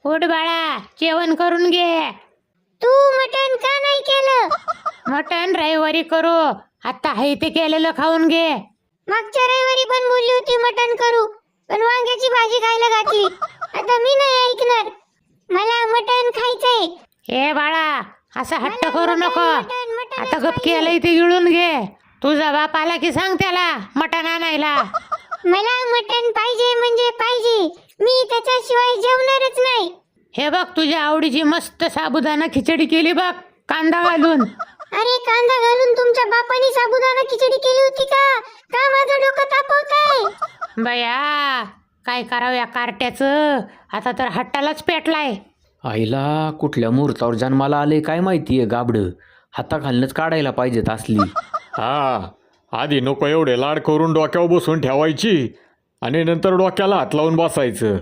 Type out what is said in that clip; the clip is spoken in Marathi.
उठ बाळा, जेवण करून घे. तू मटण का नाही केलं? मटण रविवारी करू, आता आहे ते केलेलं खाऊन घे. मागच्या रविवारी पण बोलली होती मटण करू, पण वांग्याची भाजी खायला घातली. आता मी नाही ऐकणार, मला मटण खायचंय. हे बाळा, असा हट्ट करू नको. मटण आता गप केलंय ते गिळून घे. तुझा बाप आला की सांग त्याला मटण आणायला. मला मटण पाहिजे म्हणजे पाहिजे, मी त्याच्याशिवाय जेवणारच नाही. हे बघ, तुझ्या आवडीची मस्त साबुदाणा खिचडी केली बघ, कांदा घालून. अरे कांदा घालून तुमच्या बापाने साबुदाणा खिचडी केली होती का? का माझं डोकं तापवताय? बया, काय करावं या कार्ट्याचं, आता तर हट्टालाच पेटलाय. आईला कुठल्या मुहूर्तावर जन्माला आले काय माहितीये गाबडं. हाताखालनंच काढायला पाहिजेत असली. हा, आधी नको एवढे लाड करून डोक्यावर बसून ठेवायची आणि नंतर डोक्याला हात लावून बसायचं.